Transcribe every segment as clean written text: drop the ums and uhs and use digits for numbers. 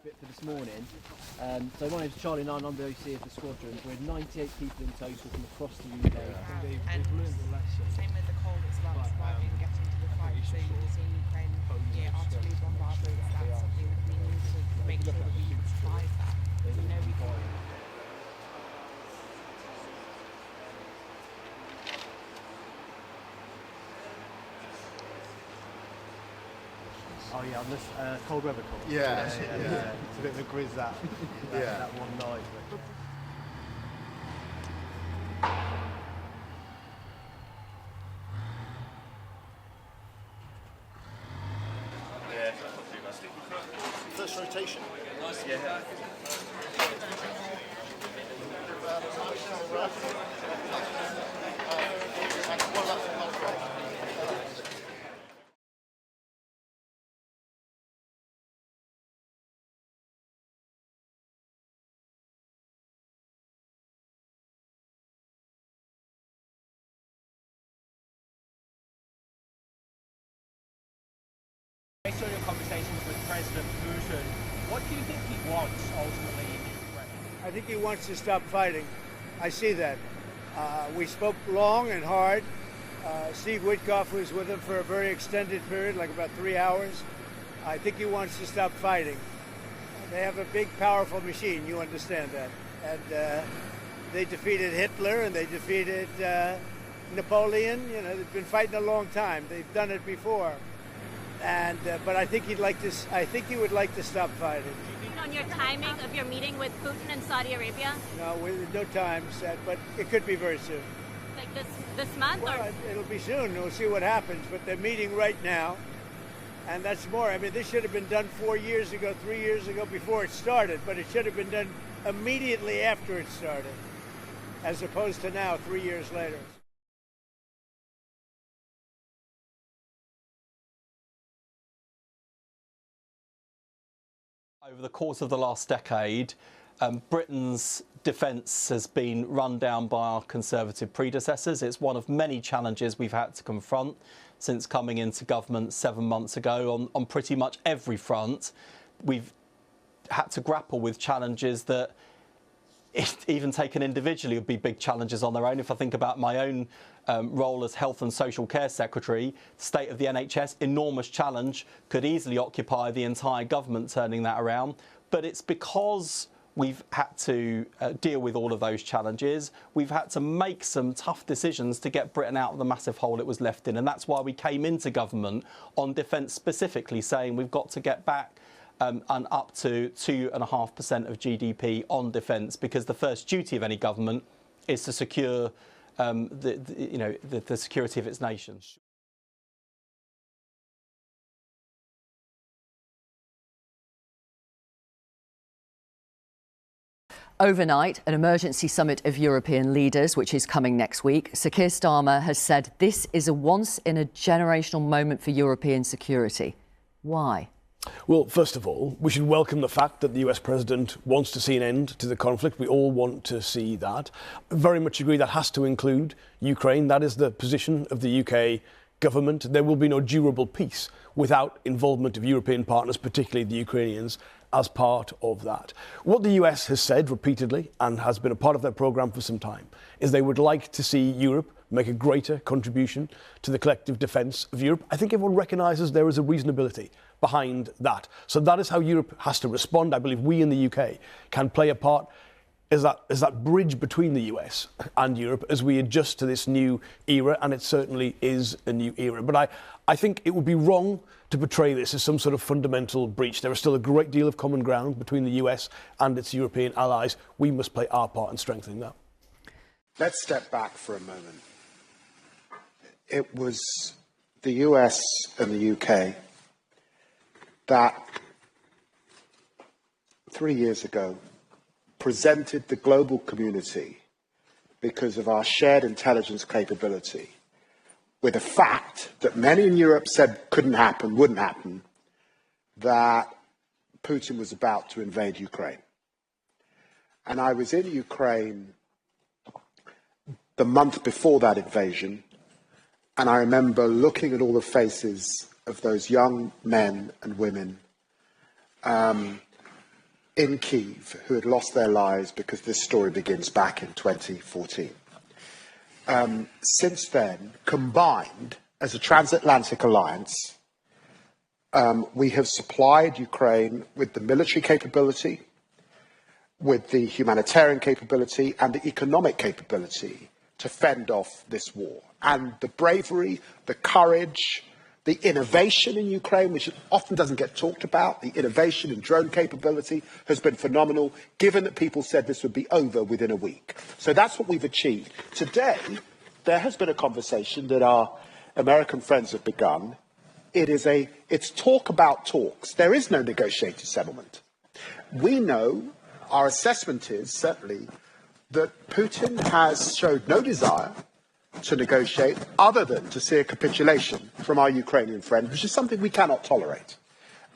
bit for this morning. So my name's Charlie 9, I'm the OC of the squadron. We're 98 people in total from across the UK. And same with the cold as well, surviving, getting to the fight. So you can see in Ukraine, artillery bombardments, that's something that we need to make sure that we can survive that. We know we can. Oh yeah, on this cold weather course. Yeah. It's a bit of a grizz that, that one night. Yeah, that's not too nasty. First rotation. Nice. Yeah. Based on your conversations with President Putin, what do you think he wants ultimately in Ukraine? I think he wants to stop fighting. I see that. We spoke long and hard. Steve Witkoff was with him for a very extended period, like about 3 hours. I think he wants to stop fighting. They have a big, powerful machine, you understand that. And they defeated Hitler and they defeated Napoleon. You know, they've been fighting a long time. They've done it before. And but I think he'd like to. I think he would like to stop fighting. On your timing of your meeting with Putin in Saudi Arabia? No, no time set, but it could be very soon. Like this month? Well, or? It'll be soon. We'll see what happens. But they're meeting right now, and that's more. I mean, this should have been done 4 years ago, 3 years ago, before it started. But it should have been done immediately after it started, as opposed to now, 3 years later. Over the course of the last decade, Britain's defence has been run down by our Conservative predecessors. It's one of many challenges we've had to confront since coming into government 7 months ago. On pretty much every front, we've had to grapple with challenges that, if even taken individually, would be big challenges on their own. If I think about my own role as Health and Social Care Secretary, state of the NHS, enormous challenge, could easily occupy the entire government turning that around. But it's because we've had to deal with all of those challenges. We've had to make some tough decisions to get Britain out of the massive hole it was left in. And that's why we came into government on defence specifically, saying we've got to get back and up to 2.5% of GDP on defence, because the first duty of any government is to secure the security of its nation. Overnight, an emergency summit of European leaders, which is coming next week, Sir Keir Starmer has said this is a once-in-a-generational moment for European security. Why? Well, first of all, we should welcome the fact that the US president wants to see an end to the conflict. We all want to see that. Very much agree that has to include Ukraine. That is the position of the UK government. There will be no durable peace without involvement of European partners, particularly the Ukrainians, as part of that. What the US has said repeatedly, and has been a part of their programme for some time, is they would like to see Europe make a greater contribution to the collective defence of Europe. I think everyone recognises there is a reasonability behind that. So that is how Europe has to respond. I believe we in the UK can play a part as that bridge between the US and Europe as we adjust to this new era, and it certainly is a new era. But I think it would be wrong to portray this as some sort of fundamental breach. There is still a great deal of common ground between the US and its European allies. We must play our part in strengthening that. Let's step back for a moment. It was the US and the UK that 3 years ago presented the global community, because of our shared intelligence capability, with a fact that many in Europe said couldn't happen, wouldn't happen, that Putin was about to invade Ukraine. And I was in Ukraine the month before that invasion, and I remember looking at all the faces of those young men and women in Kyiv who had lost their lives because this story begins back in 2014. Since then, combined as a transatlantic alliance, we have supplied Ukraine with the military capability, with the humanitarian capability and the economic capability to fend off this war. And the bravery, the courage, the innovation in Ukraine, which often doesn't get talked about, the innovation in drone capability has been phenomenal, given that people said this would be over within a week. So that's what we've achieved. Today, there has been a conversation that our American friends have begun. It's talk about talks. There is no negotiated settlement. We know, our assessment is certainly that Putin has showed no desire to negotiate other than to see a capitulation from our Ukrainian friends, which is something we cannot tolerate.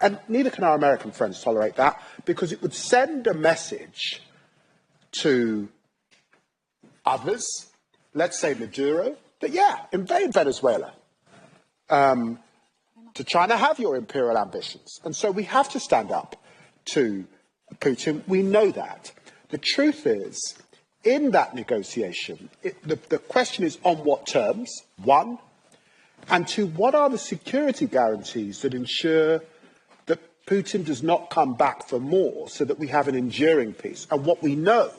And neither can our American friends tolerate that, because it would send a message to others, let's say Maduro, that invade Venezuela. To China, have your imperial ambitions. And so we have to stand up to Putin. We know that. The truth is, in that negotiation, the question is on what terms, one, and two, what are the security guarantees that ensure that Putin does not come back for more so that we have an enduring peace? And what we know,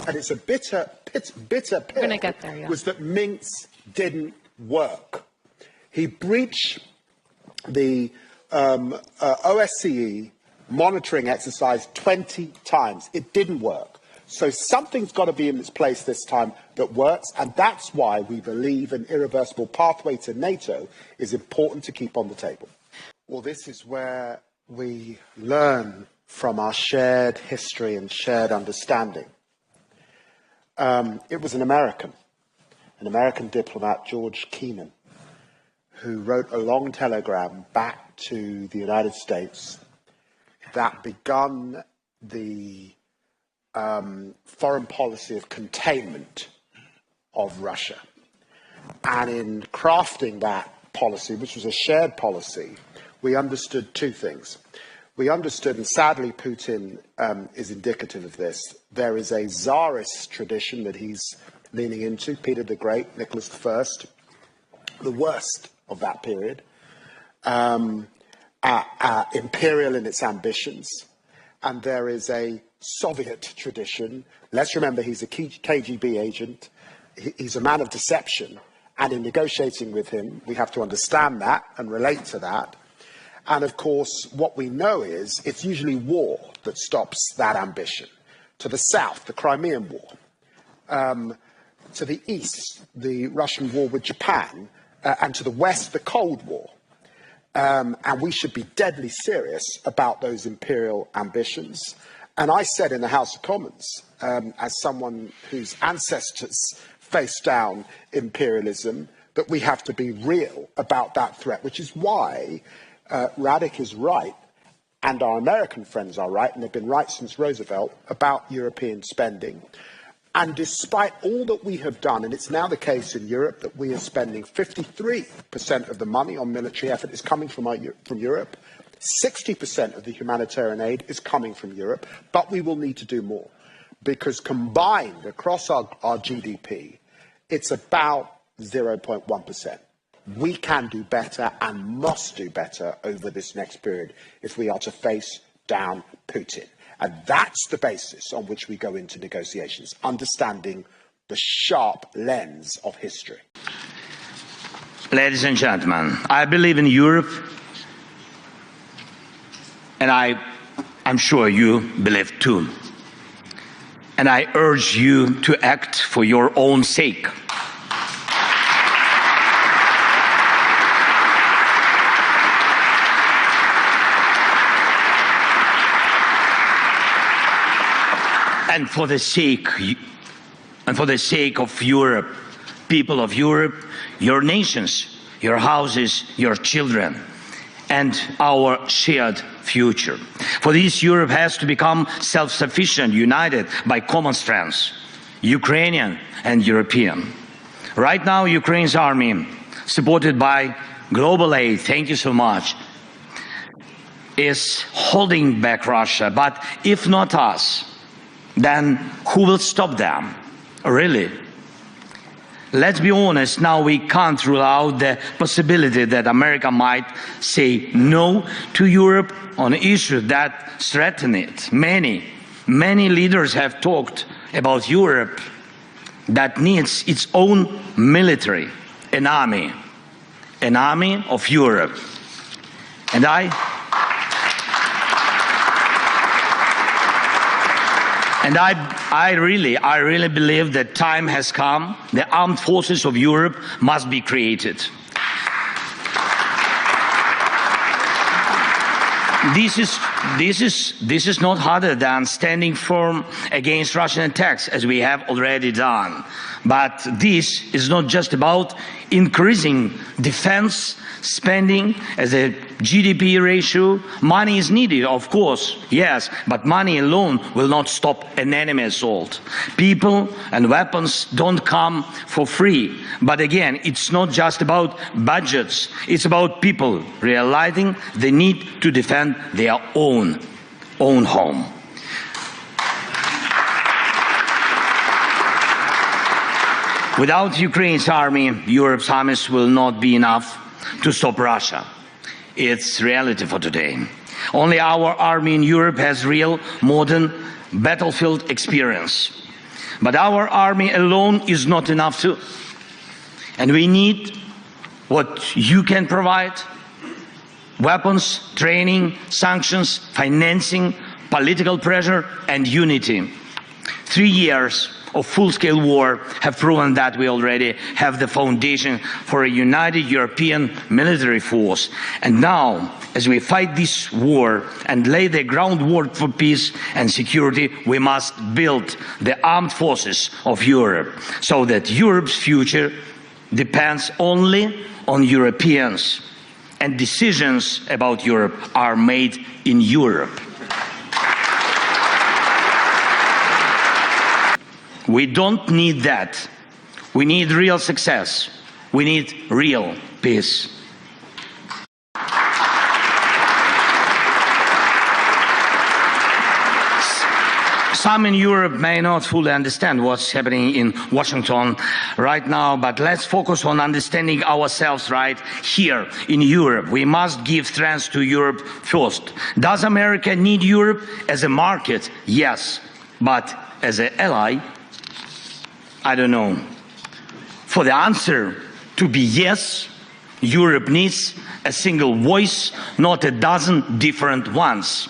and it's a bitter pill, was that Minsk didn't work. He breached the OSCE monitoring exercise 20 times. It didn't work. So something's got to be in its place this time that works, and that's why we believe an irreversible pathway to NATO is important to keep on the table. Well, this is where we learn from our shared history and shared understanding. It was an American diplomat, George Kennan, who wrote a long telegram back to the United States that begun the foreign policy of containment of Russia. And in crafting that policy, which was a shared policy, we understood two things. We understood, and sadly Putin is indicative of this, there is a Tsarist tradition that he's leaning into, Peter the Great, Nicholas I, the worst of that period, imperial in its ambitions, and there is a Soviet tradition. Let's remember he's a KGB agent, he's a man of deception, and in negotiating with him we have to understand that and relate to that. And of course what we know is it's usually war that stops that ambition. To the south, the Crimean War. To the east, the Russian war with Japan, and to the west, the Cold War. And we should be deadly serious about those imperial ambitions. And I said in the House of Commons, as someone whose ancestors faced down imperialism, that we have to be real about that threat, which is why Radek is right, and our American friends are right, and they've been right since Roosevelt, about European spending. And despite all that we have done, and it's now the case in Europe that we are spending 53% of the money on military effort is coming from Europe, 60% of the humanitarian aid is coming from Europe, but we will need to do more, because combined across our GDP, it's about 0.1%. We can do better and must do better over this next period if we are to face down Putin. And that's the basis on which we go into negotiations, understanding the sharp lens of history. Ladies and gentlemen, I believe in Europe, and I'm sure you believe too. And I urge you to act for your own sake. And for the sake of Europe, people of Europe, your nations, your houses, your children, and our shared future. For this, Europe has to become self-sufficient, united by common strengths, Ukrainian and European. Right now, Ukraine's army, supported by global aid, thank you so much, is holding back Russia, but if not us, then who will stop them? Really? Let's be honest, now we can't rule out the possibility that America might say no to Europe on issues that threaten it. Many leaders have talked about Europe that needs its own military, an army of Europe. And I really believe that time has come. The armed forces of Europe must be created. This is not harder than standing firm against Russian attacks, as we have already done. But this is not just about increasing defense spending as a GDP ratio. Money is needed, of course, yes, but money alone will not stop an enemy assault. People and weapons don't come for free. But again, it's not just about budgets. It's about people realizing the need to defend their own home. Without Ukraine's army, Europe's armies will not be enough to stop Russia. It's reality for today. Only our army in Europe has real, modern battlefield experience. But our army alone is not enough too. And we need what you can provide: weapons, training, sanctions, financing, political pressure, and unity. 3 years of full-scale war have proven that we already have the foundation for a united European military force. And now, as we fight this war and lay the groundwork for peace and security, we must build the armed forces of Europe so that Europe's future depends only on Europeans, and decisions about Europe are made in Europe. We don't need that. We need real success. We need real peace. Some in Europe may not fully understand what's happening in Washington right now, but let's focus on understanding ourselves right here in Europe. We must give strength to Europe first. Does America need Europe as a market? Yes. But as an ally? I don't know. For the answer to be yes, Europe needs a single voice, not a dozen different ones.